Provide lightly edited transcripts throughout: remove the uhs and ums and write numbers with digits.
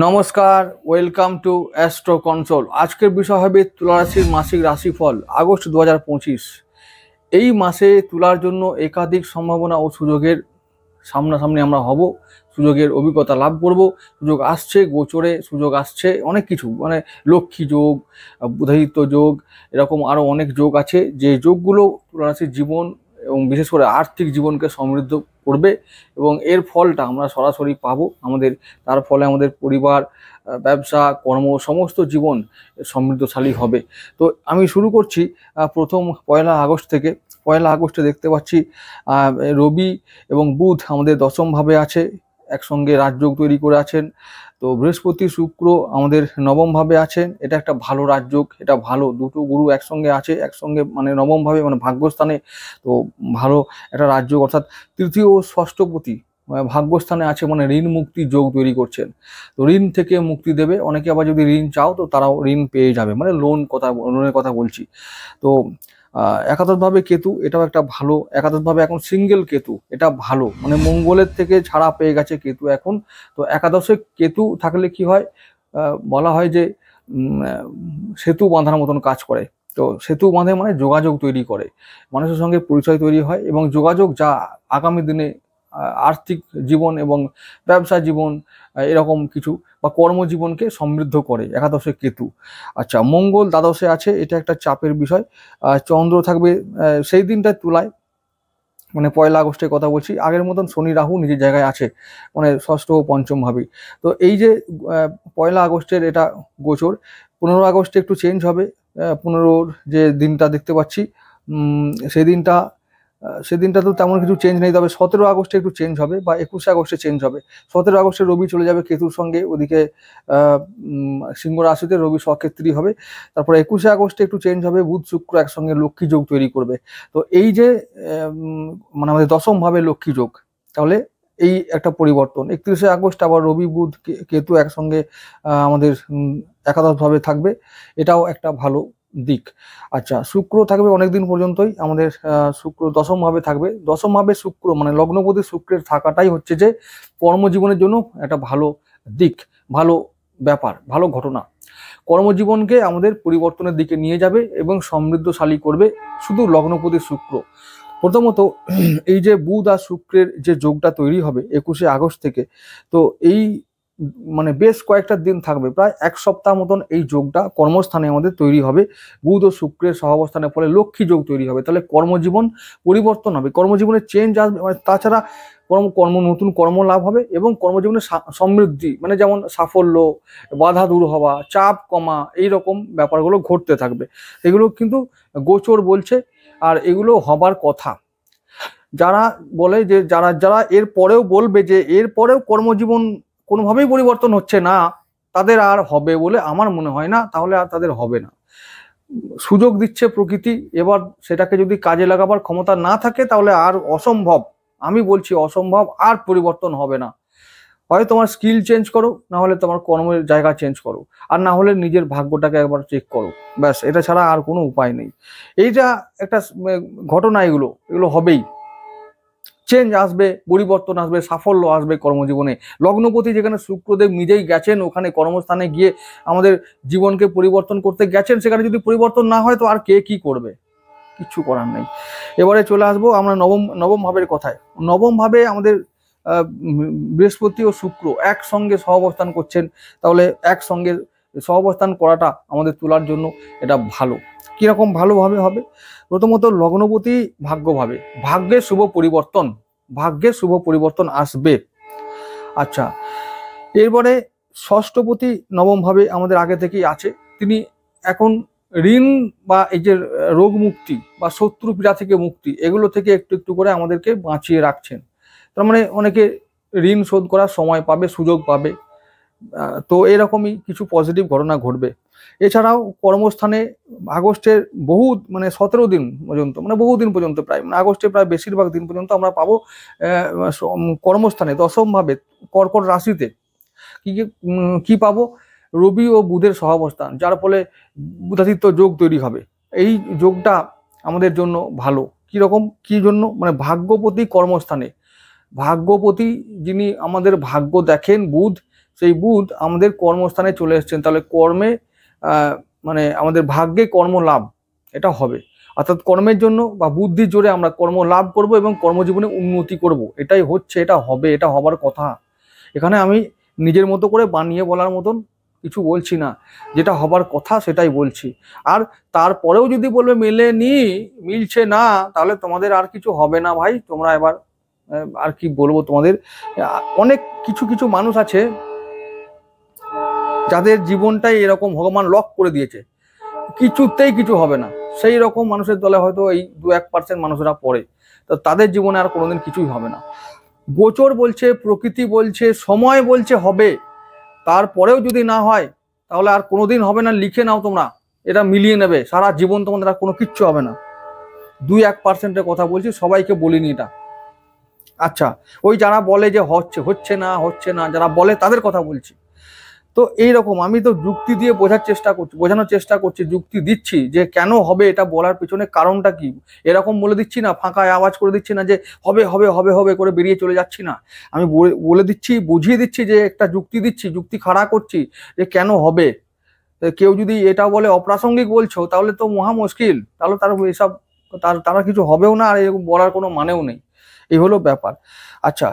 নমস্কার, welcome to astro console. আজকের বিষয় হবে তুলা রাশির মাসিক রাশিফল আগস্ট 2025। এই মাসে তুলার জন্য একাধিক সম্ভাবনা ও সুযোগের সামনাসামনি আমরা হব, সুযোগের অভিজ্ঞতা লাভ করব। সুযোগ আসছে, গোচরে সুযোগ আসছে, অনেক কিছু মানে লক্ষ্মী যোগ, বুধাদিত্য যোগ, এরকম আরও অনেক যোগ আছে, যে যোগগুলো তুলা রাশির জীবন এবং বিশেষ করে আর্থিক জীবনকে সমৃদ্ধ করবে এবং এর ফলটা আমরা সরাসরি পাবো। তার ফলে আমাদের পরিবার, ব্যবসা, কর্ম, সমস্ত জীবন সমৃদ্ধশালী হবে। তো আমি শুরু করছি প্রথম 1 আগস্ট থেকে। 1 আগস্টে দেখতে পাচ্ছি রবি এবং বুধ আমাদের দশমভাবে আছে, একসঙ্গে রাজযোগ তৈরি করে আছেন। তো বৃহস্পতি, শুক্র আমাদের নবমভাবে আছেন। এটা একটা ভালো রাজযোগ, এটা ভালো। দুটো গুরু একসঙ্গে আছে, একসঙ্গে মানে নবমভাবে মানে ভাগ্যস্থানে। তো ভালো একটা রাজযোগ, অর্থাৎ তৃতীয় ও ষষ্ঠপতি ভাগ্যস্থানে আছে, মানে ঋণ মুক্তি যোগ তৈরি করছেন। তো ঋণ থেকে মুক্তি দেবে। অনেকে আবার যদি ঋণ চাও তো তারাও ঋণ পেয়ে যাবে, মানে লোনের কথা বলছি। তো একাদশভাবে কেতু, এটাও একটা ভালো। একাদশভাবে এখন সিঙ্গেল কেতু, এটা ভালো, মানে মঙ্গলের থেকে ছাড়া পেয়ে গেছে কেতু এখন। তো একাদশে কেতু থাকলে কি হয়, বলা হয় যে সেতু বাঁধার মতন কাজ করে। তো সেতু বাঁধে মানে যোগাযোগ তৈরি করে, মানুষের সঙ্গে পরিচয় তৈরি হয় এবং যোগাযোগ যা আগামী দিনে আর্থিক জীবন এবং ব্যবসা জীবন এরকম কিছু বা কর্মজীবনকে সমৃদ্ধ করে একাদশে কেতু। আচ্ছা, মঙ্গল দ্বাদশে আছে, এটা একটা চাপের বিষয়। চন্দ্র থাকবে সেই দিনটায় তুলায়, মানে 1 আগস্টের কথা বলছি। আগের মতন শনি রাহু নিজের জায়গায় আছে, মানে ষষ্ঠ ও পঞ্চম ভাবে। তো এই যে 1 আগস্টের এটা গোচর। 15 আগস্টে একটু চেঞ্জ হবে। 15-র যে দিনটা দেখতে পাচ্ছি, সেদিনটা তো তেমন কিছু চেঞ্জ নেই, তবে 17 আগস্টে একটু চেঞ্জ হবে বা 21 আগস্টে চেঞ্জ হবে। 17 আগস্টে রবি চলে যাবে কেতুর সঙ্গে, ওদিকে সিংহ রাশিতে রবি স্বক্ষেত্রী হবে। তারপরে 21 আগস্টে একটু চেঞ্জ হবে, বুধ শুক্র একসঙ্গে লক্ষ্মী যোগ তৈরি করবে। তো এই যে মানে আমাদের দশম ভাবে লক্ষ্মী যোগ, তাহলে এই একটা পরিবর্তন। 31 আগস্ট আবার রবি বুধ কেতু একসঙ্গে আমাদের একাদশভাবে থাকবে, এটাও একটা ভালো দিক। আচ্ছা, শুক্র থাকবে অনেকদিন পর্যন্তই আমাদের, শুক্র দশমভাবে থাকবে। দশমভাবে শুক্র মানে লগ্নপতি শুক্রের থাকাটাই হচ্ছে যে কর্মজীবনের জন্য একটা ভালো দিক, ভালো ব্যাপার, ভালো ঘটনা। কর্মজীবনকে আমাদের পরিবর্তনের দিকে নিয়ে যাবে এবং সমৃদ্ধশালী করবে শুধু লগ্নপতি শুক্র। প্রথমত এই যে বুধ আর শুক্রের যে যোগটা তৈরি হবে 21 আগস্ট থেকে, তো এই মানে বেশ কয়েকটা দিন থাকবে, প্রায় 1 সপ্তাহ মতন এই যোগটা কর্মস্থানে আমাদের তৈরি হবে। বুধ ও শুক্রের সহাবস্থানের ফলে লক্ষ্মী যোগ তৈরি হবে, তাহলে কর্মজীবন পরিবর্তন হবে, কর্মজীবনে চেঞ্জ আসবে। মানে তাছাড়া নতুন কর্ম লাভ হবে এবং কর্মজীবনে সমৃদ্ধি, মানে যেমন সাফল্য, বাধা দূর হওয়া, চাপ কমা, এই রকম ব্যাপারগুলো ঘটতে থাকবে। এগুলো কিন্তু গোচর বলছে, আর এগুলো হবার কথা। যারা বলে যে যারা যারা এর পরেও বলবে যে এর পরেও কর্মজীবন কোনোভাবেই পরিবর্তন হচ্ছে না, তাদের আর হবে বলে আমার মনে হয় না, তাহলে আর তাদের হবে না। সুযোগ দিচ্ছে প্রকৃতি, এবার সেটাকে যদি কাজে লাগাবার ক্ষমতা না থাকে তাহলে আর অসম্ভব, আমি বলছি অসম্ভব, আর পরিবর্তন হবে না। হয় তোমার স্কিল চেঞ্জ করো, না হলে তোমার কর্মের জায়গা চেঞ্জ করো, আর না হলে নিজের ভাগ্যটাকে একবার চেক করো, ব্যাস, এটা ছাড়া আর কোনো উপায় নেই। এইটা একটা ঘটনা, এগুলো হবেই। চেঞ্জ আসবে, পরিবর্তন আসবে, সাফল্য আসবে কর্মজীবনে। লগ্নপতি যেখানে শুক্রদেব নিজেই গেছেন, ওখানে কর্মস্থানে গিয়ে আমাদের জীবনকে পরিবর্তন করতে গেছেন, সেখানে যদি পরিবর্তন না হয় তো আর কে কি করবে, কিচ্ছু করার নেই। এবারে চলে আসবো আমরা নবম ভাবের কথায়। নবম ভাবে আমাদের বৃহস্পতি ও শুক্র একসঙ্গে সহাবস্থান করছেন, তাহলে একসঙ্গে সহাবস্থান করাটা আমাদের তুলার জন্য এটা ভালো। কিরকম ভালোভাবে হবে? প্রথমত লগ্নপতি ভাগ্যভাবে, ভাগ্যের শুভ পরিবর্তন আসবে। আচ্ছা, এরপরে ষষ্ঠপতি নবম ভাবে আমাদের আগে থেকেই আছে, তিনি এখন ঋণ বা এই যে রোগ মুক্তি বা শত্রু পীড়া থেকে মুক্তি, এগুলো থেকে একটু একটু করে আমাদেরকে বাঁচিয়ে রাখছেন। তার মানে অনেকে ঋণ শোধ করার সময় পাবে, সুযোগ পাবে। তো এরকমই কিছু পজিটিভ ঘটনা ঘটবে। এছাড়াও কর্মস্থানে আগস্টের মানে 17 দিন পর্যন্ত, মানে বহুদিন পর্যন্ত, প্রায় মানে আগস্টের প্রায় বেশিরভাগ দিন পর্যন্ত আমরা পাবো কর্মস্থানে দশমভাবে কর্কট রাশিতে কি পাবো, রবি ও বুধের সহাবস্থান, যার ফলে বুধাদিত্য যোগ তৈরি হবে। এই যোগটা আমাদের জন্য ভালো। কি জন্য, মানে ভাগ্যপতি কর্মস্থানে, ভাগ্যপতি যিনি আমাদের ভাগ্য দেখেন বুধ, সেই বুধ আমাদের কর্মস্থানে চলে এসেছেন, তাহলে কর্মে মানে আমাদের ভাগ্যে কর্ম লাভ এটা হবে। অর্থাৎ কর্মের জন্য বা বুদ্ধির জোরে আমরা কর্ম লাভ করব এবং কর্মজীবনে উন্নতি করব, এটাই হচ্ছে, এটা হবে, এটা হবার কথা। এখানে আমি নিজের মতো করে বানিয়ে বলার মতন কিছু বলছি না, যেটা হবার কথা সেটাই বলছি। আর তারপরেও যদি বলবে মেলেনি, মিলছে না, তাহলে তোমাদের আর কিছু হবে না ভাই। তোমরা এবার আর কি বলবো তোমাদের, অনেক কিছু কিছু মানুষ আছে যাদের জীবনটাই এরকম ভগবান লক করে দিয়েছে, কিছুতেই কিছু হবে না, সেই রকম মানুষের দলে হয়তো এই 2-1% মানুষরা পড়ে, তো তাদের জীবনে আর কোনোদিন কিছুই হবে না। গোচর বলছে, প্রকৃতি বলছে, সময় বলছে হবে, তারপরেও যদি না হয় তাহলে আর কোনোদিন হবে না। লিখে নাও তোমরা, এটা মিলিয়ে নেবে, সারা জীবন তোমাদের আর কোনো কিচ্ছু হবে না। 2-1%-এর কথা বলছি, সবাইকে বলিনি এটা। আচ্ছা, ওই যারা বলে যে হচ্ছে না, যারা বলে তাদের কথা বলছি। তো এইরকম আমি তো যুক্তি দিয়ে বোঝানোর চেষ্টা করছি, যুক্তি দিচ্ছি যে কেন হবে, এটা বলার পিছনে কারণটা কি। এরকম বলে দিচ্ছি না, ফাঁকায় আওয়াজ করে দিচ্ছি না যে হবে হবে হবে হবে করে বেরিয়ে চলে যাচ্ছি না। আমি বলে দিচ্ছি, বুঝিয়ে দিচ্ছি, যে একটা যুক্তি দিচ্ছি, যুক্তি খাড়া করছি যে কেন হবে। কেউ যদি এটা বলে অপ্রাসঙ্গিক বলছো, তাহলে তো মহা মুশকিল, তাহলে তার এসব তারা কিছু হবেও না, আর এরকম বলার কোনো মানেও নেই। এই হলো ব্যাপার। আচ্ছা,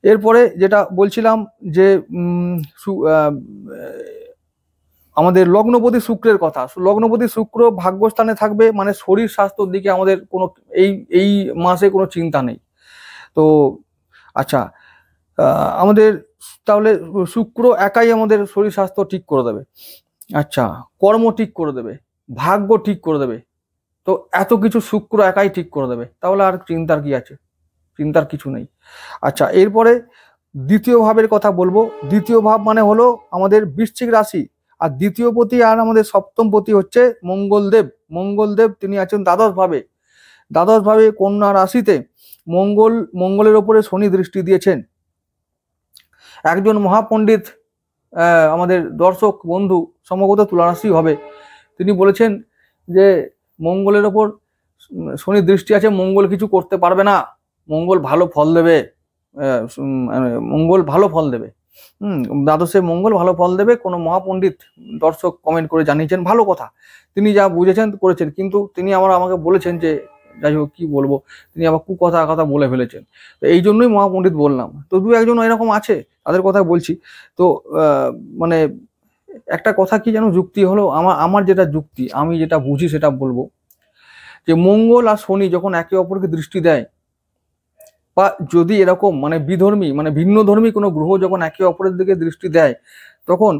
এরপরে যেটা বলছিলাম যে আমাদের লগ্নপতি শুক্রের কথা। লগ্নপতি শুক্র ভাগ্যস্থানে থাকবে, মানে শরীর স্বাস্থ্যের দিকে আমাদের কোনো এই মাসে কোনো চিন্তা নেই। তো আচ্ছা, আমাদের তাহলে শুক্র একাই আমাদের শরীর স্বাস্থ্য ঠিক করে দেবে। আচ্ছা, কর্ম ঠিক করে দেবে, ভাগ্য ঠিক করে দেবে। তো এত কিছু শুক্র একাই ঠিক করে দেবে, তাহলে আর চিন্তার কি আছে? চিন্তার কিছু নেই। আচ্ছা, এরপরে দ্বিতীয় ভাবের কথা বলবো। দ্বিতীয় ভাব মানে হলো আমাদের বৃশ্চিক রাশি, আর দ্বিতীয় পতি আর আমাদের সপ্তম পতি হচ্ছে মঙ্গলদেব। মঙ্গলদেব তিনি আছেন দ্বাদশ ভাবে। দ্বাদশ ভাবে কন্যা রাশিতে মঙ্গলের ওপরে শনি দৃষ্টি দিয়েছেন। একজন মহাপণ্ডিত আমাদের দর্শক বন্ধু, সম্ভবত তুলারাশি হবে, তিনি বলেছেন যে মঙ্গলের ওপর শনি দৃষ্টি আছে, মঙ্গল কিছু করতে পারবে না, মঙ্গল ভালো ফল দেবে, মঙ্গল ভালো ফল দেবে। দ্বাদশে মঙ্গল ভালো ফল দেবে। কোনো মহাপণ্ডিত দর্শক কমেন্ট করে জানিয়েছেন, ভালো কথা, তিনি যা বুঝেছেন করেছেন। কিন্তু তিনি আমাকে বলেছেন যে, যাই হোক কি বলবো, তিনি আবার কথা বলে ফেলেছেন। তো এই জন্যই মহাপণ্ডিত বললাম। তো 2-1 এরকম আছে, তাদের কথা বলছি। তো মানে একটা কথা কি যেন যুক্তি হলো, আমার যেটা যুক্তি, আমি যেটা বুঝি সেটা বলবো, যে মঙ্গল আর শনি যখন একে অপরকে দৃষ্টি দেয়, বা যদি এরকম মানে বিধর্মী মানে ভিন্ন ধর্মী কোনো গ্রহ যখন একে অপরের দিকে দৃষ্টি দেয়, তখন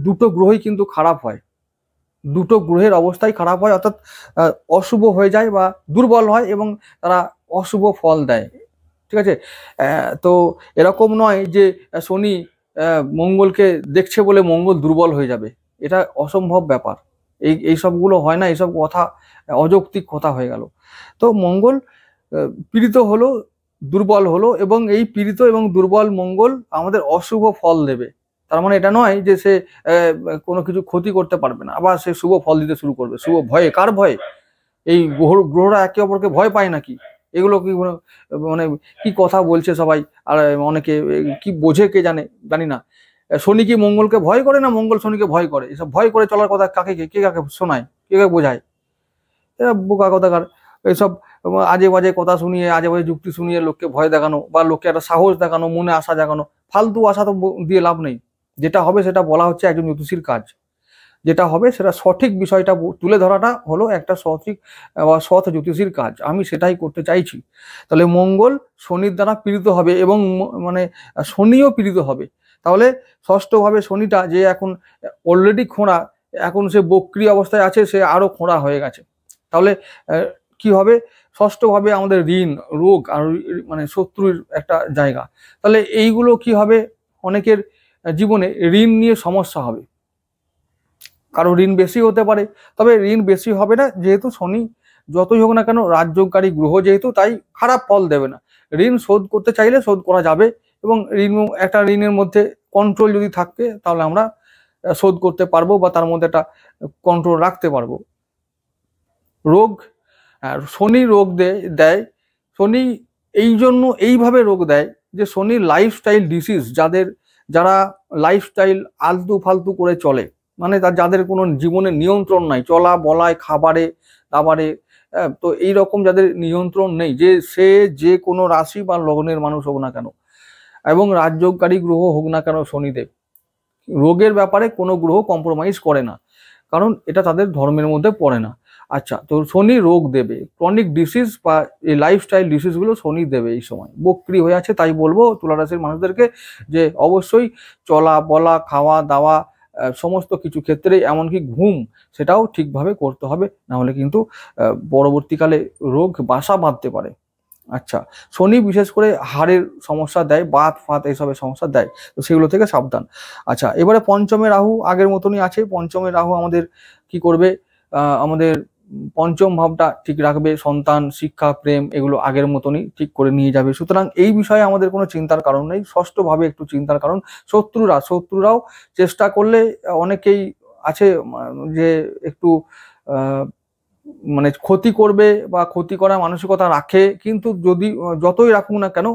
দুটো গ্রহই কিন্তু খারাপ হয়, দুটো গ্রহের অবস্থাই খারাপ হয়, অর্থাৎ অশুভ হয়ে যায় বা দুর্বল হয়, এবং তারা অশুভ ফল দেয়। ঠিক আছে? তো এরকম নয় যে শনি মঙ্গলকে দেখছে বলে মঙ্গল দুর্বল হয়ে যাবে, এটা অসম্ভব ব্যাপার। এই সবগুলো হয় না, এইসব কথা অযৌক্তিক কথা হয়ে গেল। তো মঙ্গল পীড়িত হলো, দুর্বল হলো, এবং এই পীড়িত এবং দুর্বল মঙ্গল আমাদের অশুভ ফল দেবে। তার মানে এটা নয় যে সে কোনো কিছু ক্ষতি করতে পারবে না, আবার সে শুভ ফল দিতে শুরু করবে। শুভ ভয়ে, কার ভয়ে? এই গ্রহরা একে অপরকে ভয় পায় নাকি? এগুলো কি মানে কি কথা বলছে সবাই, আর অনেকে কি বোঝে কে জানে, জানি না। শনি কি মঙ্গলকে ভয় করে, না মঙ্গল শনিকে ভয় করে? এসব ভয় করে চলার কথা কে কাকে শোনায়, কে কাকে বোঝায়? এরা বোকা কথাকার। এইসব আজে বাজে কথা শুনিয়ে, আজে বাজে যুক্তি শুনিয়ে লোককে ভয় দেখানো, বা লোককে একটা সাহস দেখানো, মনে আশা জাগানো, ফালতু আশা তো দিয়ে লাভ নেই। যেটা হবে সেটা বলা হচ্ছে একজন জ্যোতিষীর কাজ। যেটা হবে সেটা সঠিক বিষয়টা তুলে ধরাটা হলো একটা সঠিক বা সৎ জ্যোতিষীর কাজ। আমি সেটাই করতে চাইছি। তাহলে মঙ্গল শনির দ্বারা পীড়িত হবে, এবং মানে শনিও পীড়িত হবে। তাহলে ষষ্ঠভাবে শনিটা যে এখন অলরেডি খোঁড়া, এখন সে বক্রি অবস্থায় আছে, সে আরো খোঁড়া হয়ে গেছে। তাহলে কি হবে? ষষ্ঠভাবে আমাদের ঋণ, রোগ আর মানে শত্রুর একটা জায়গা। তাহলে এইগুলো কি হবে? অনেকের জীবনে ঋণ নিয়ে সমস্যা হবে, কারো ঋণ বেশি হতে পারে। তবে ঋণ বেশি হবে না, যেহেতু শনি যতই হোক না কেন রাজ্যকারী গ্রহ, যেহেতু, তাই খারাপ ফল দেবে না। ঋণ শোধ করতে চাইলে শোধ করা যাবে, এবং একটা ঋণের মধ্যে কন্ট্রোল যদি থাকে, তাহলে আমরা শোধ করতে পারবো, বা তার মধ্যে একটা কন্ট্রোল রাখতে পারবো। রোগ, শনি রোগ দেয়। শনি এই জন্য এইভাবে রোগ দেয় যে শনি লাইফস্টাইল ডিসিজ, যারা লাইফস্টাইল আলতু ফালতু করে চলে, মানে যাদের কোনো জীবনের নিয়ন্ত্রণ নাই, চলা বলায় খাবারে দাবারে, তো এইরকম যাদের নিয়ন্ত্রণ নেই, সে যে কোনো রাশি বা লগ্নের মানুষ হোক না কেন, এবং রাজযোগকারী গ্রহ হোক না কেন শনিদেব, রোগের ব্যাপারে কোনো গ্রহ কম্প্রোমাইজ করে না, কারণ এটা তাদের ধর্মের মধ্যে পড়ে না। আচ্ছা, তো শনি রোগ দেবে, ক্রনিক ডিসিজ বা এই লাইফস্টাইল ডিসিজগুলো শনি দেবে এই সময়। বক্রি হয়ে আছে, তাই বলবো তুলা রাশির মানুষদেরকে যে অবশ্যই চলা বলা খাওয়া দাওয়া সমস্ত কিছু ক্ষেত্রে, এমনকি ঘুম, সেটাও ঠিকভাবে করতে হবে, নাহলে কিন্তু পরবর্তীকালে রোগ বাসা বাঁধতে পারে। আচ্ছা, শনি বিশেষ করে হাড়ের সমস্যা দেয়, বাত ফাত এইসবের সমস্যা দেয়, তো সেগুলো থেকে সাবধান। আচ্ছা, এবারে পঞ্চমে রাহু আগের মতনই আছে। পঞ্চমে রাহু আমাদের কি করবে, আমাদের পঞ্চম ভাবটা ঠিক রাখবে, সন্তান শিক্ষা প্রেম এগুলো আগের মতনই ঠিক করে নিয়ে যাবে। সুতরাং এই বিষয়ে আমাদের কোনো চিন্তার কারণ নেই। ষষ্ঠ ভাবে একটু চিন্তার কারণ শত্রুরাও চেষ্টা করলে অনেকেই আছে যে একটু মানে ক্ষতি করবে বা ক্ষতি করার মানসিকতা রাখে, কিন্তু যতই রাখুক না কেন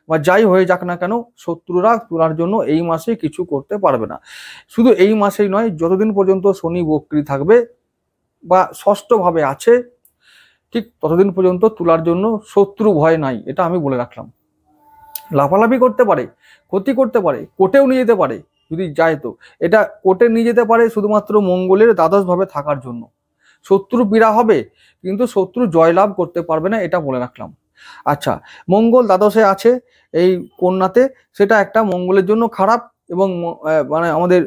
বা যাই হয়ে যাক না কেন, শত্রুরা তোলার জন্য এই মাসে কিছু করতে পারবে না। শুধু এই মাসেই নয়, যতদিন পর্যন্ত শনি বক্রী থাকবে বা ষষ্ঠ ভাবে আছে, ঠিক ততদিন পর্যন্ত তোলার জন্য শত্রু ভয় নাই, এটা আমি বলে রাখলাম। লাফালাফি করতে পারে, ক্ষতি করতে পারে, কোর্টেও নিয়ে যেতে পারে যদি যায়, তো এটা কোর্টে নিয়ে যেতে পারে শুধুমাত্র মঙ্গলের দ্বাদশ ভাবে থাকার জন্য। শত্রু পীড়া হবে, কিন্তু শত্রু জয়লাভ করতে পারবে না, এটা বলে রাখলাম। আচ্ছা, মঙ্গল দ্বাদশে আছে এই কন্যাতে, সেটা একটা মঙ্গলের জন্য খারাপ এবং মানে আমাদের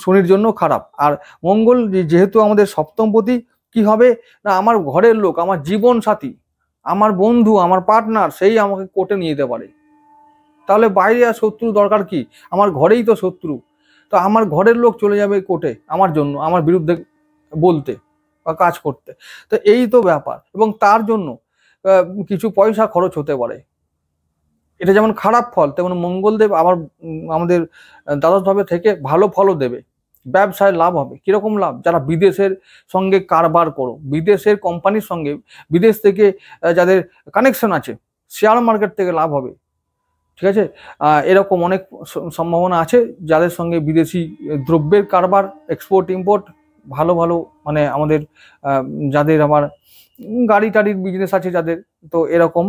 শনির জন্য খারাপ। আর মঙ্গল যেহেতু আমাদের সপ্তমপতি, কি হবে না, আমার ঘরের লোক, আমার জীবন সাথী, আমার বন্ধু, আমার পার্টনার, সেই আমাকে কোর্টে নিয়ে যেতে পারে। তাহলে বাইরে আর শত্রু দরকার কি, আমার ঘরেই তো শত্রু, তো আমার ঘরের লোক চলে যাবে কোর্টে আমার জন্য, আমার বিরুদ্ধে বলতে বা কাজ করতে। তো এই তো ব্যাপার, এবং তার জন্য কিছু পয়সা খরচ হতে পারে। এটা যেমন খারাপ ফল, তেমন মঙ্গলদেব আবার আমাদের দ্বাদশ ভাবে থেকে ভালো ফলও দেবে। ব্যবসায় লাভ হবে। কিরকম লাভ? যারা বিদেশের সঙ্গে কারবার করো, বিদেশের কোম্পানির সঙ্গে, বিদেশ থেকে যাদের কানেকশন আছে, শেয়ার মার্কেট থেকে লাভ হবে। ঠিক আছে, এরকম অনেক সম্ভাবনা আছে যাদের সঙ্গে বিদেশি দ্রব্যের কারবার, এক্সপোর্ট ইম্পোর্ট, ভালো ভালো, মানে আমাদের যাদের আবার গাড়ি টাড়ির বিজনেস আছে যাদের, তো এরকম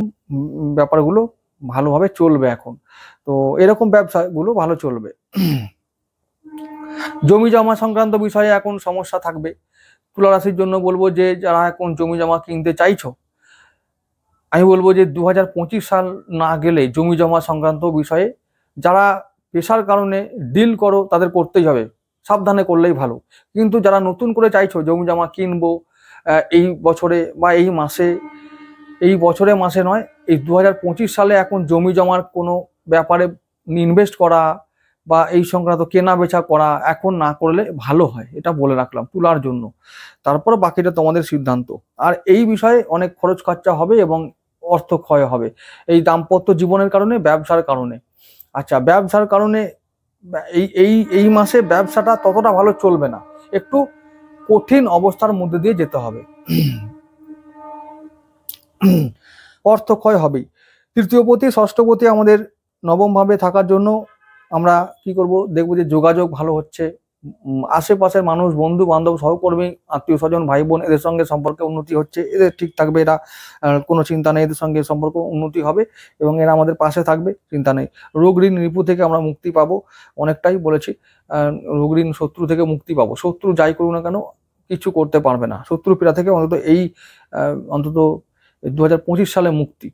ব্যাপারগুলো ভালোভাবে চলবে এখন। তো এরকম ব্যবসাগুলো ভালো চলবে। জমি জমা সংক্রান্ত বিষয়ে এখন সমস্যা থাকবে। তুলা রাশির জন্য বলবো যে যারা এখন জমি জমা কিনতে চাইছো, আমি বলবো যে 2025 সাল না গেলে জমি জমা সংক্রান্ত বিষয়ে যারা পেশার কারণে ডিল করো, তাদের করতেই হবে, সাবধানে করলেই ভালো। কিন্তু যারা নতুন করে চাইছো জমি জমা কিনবো এই বছরে বা এই মাসে, এই বছরে মাসে নয়, এই 2025 সালে এখন জমি জমার কোনো ব্যাপারে ইনভেস্ট করা বা এই সংক্রান্ত কেনা বেচা করা এখন না করলে ভালো হয়, এটা বলে রাখলাম তুলার জন্য। তারপর বাকিটা তোমাদের সিদ্ধান্ত। আর এই বিষয়ে অনেক খরচ খরচা হবে এবং অর্থ ক্ষয় হবে এই দাম্পত্য জীবনের কারণে, ব্যবসার কারণে। আচ্ছা, ব্যবসার কারণে এই এই এই মাসে ব্যবসাটা ততটা ভালো চলবে না, একটু কঠিন অবস্থার মধ্যে দিয়ে যেতে হবে। অর্থ ক্ষয় হবেই। তৃতীয়পতি ষষ্ঠপতি আমাদের নবম ভাবে থাকার জন্য আমরা কি করব, দেখবো যে যোগাযোগ ভালো হচ্ছে, আশেপাশের মানুষ, বন্ধু বান্ধব, সহকর্মী, আত্মীয় স্বজন, ভাই বোন, এদের সঙ্গে সম্পর্কে উন্নতি হচ্ছে, এদের ঠিক থাকবে, এরা কোনো চিন্তা নেই, এদের সঙ্গে সম্পর্ক উন্নতি হবে এবং এরা আমাদের পাশে থাকবে, চিন্তা নেই। রোগ ঋণ রিপু থেকে আমরা মুক্তি পাবো, অনেকটাই বলেছি, রোগ ঋণ শত্রু থেকে মুক্তি পাবো। শত্রু যাই করুক না কেন কিছু করতে পারবে না, শত্রু পীড়া থেকে অন্তত এই অন্তত 2025 সালে মুক্তি,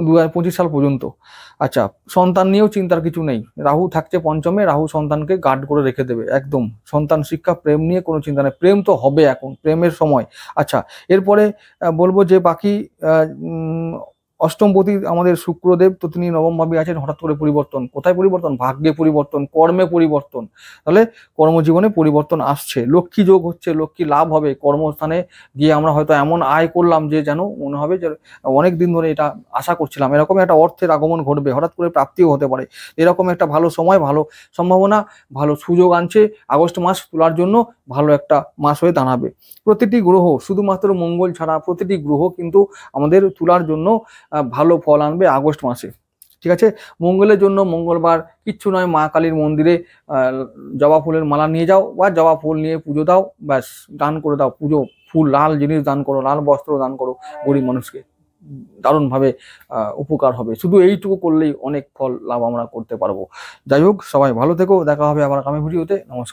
2025 সাল পর্যন্ত। আচ্ছা, সন্তান নিয়েও চিন্তার কিছু নেই, রাহু থাকছে পঞ্চমে, রাহু সন্তানকে গার্ড করে রেখে দেবে একদম। সন্তান শিক্ষা প্রেম নিয়ে কোনো চিন্তা নেই, প্রেম তো হবে, এখন প্রেমের সময়। আচ্ছা, এরপরে বলবো যে বাকি অষ্টমপতি আমাদের শুক্রদেব, তো তিনি নবম ভাবে আছেন। হঠাৎ করে পরিবর্তন, কোথায় পরিবর্তন? ভাগ্যে পরিবর্তন, কর্মে পরিবর্তন। তাহলে কর্মজীবনে পরিবর্তন আসছে, লক্ষ্মী যোগ হচ্ছে, লক্ষ্মী লাভ হবে। কর্মস্থানে গিয়ে আমরা হয়তো এমন আয় করলাম যে যেন মনে হবে যে অনেক দিন ধরে এটা আশা করছিলাম, এরকম একটা অর্থের আগমন ঘটবে, হঠাৎ করে প্রাপ্তিও হতে পারে। এরকম একটা ভালো সময়, ভালো সম্ভাবনা, ভালো সুযোগ আনছে আগস্ট মাস তোলার জন্য, ভালো একটা মাস হয়ে দাঁড়াবে। প্রতিটি গ্রহ, শুধুমাত্র মঙ্গল ছাড়া প্রতিটি গ্রহ কিন্তু আমাদের তোলার জন্য ভালো ফল আনবে আগস্ট মাসে। ঠিক আছে। মঙ্গলের জন্য মঙ্গলবার কিচ্ছু নয়, মা কালীর মন্দিরে জবা ফুলের মালা নিয়ে যাও বা জবা ফুল নিয়ে পুজো দাও, ব্যাস দান করে দাও। পুজো ফুল, লাল জিনিস দান করো, লাল বস্ত্র দান করো গরিব মানুষকে, দারুণভাবে উপকার হবে। শুধু এইটুকু করলেই অনেক ফল লাভ আমরা করতে পারবো। যাই হোক, সবাই ভালো থেকো, দেখা হবে আবার আগামী ভিডিওতে। নমস্কার।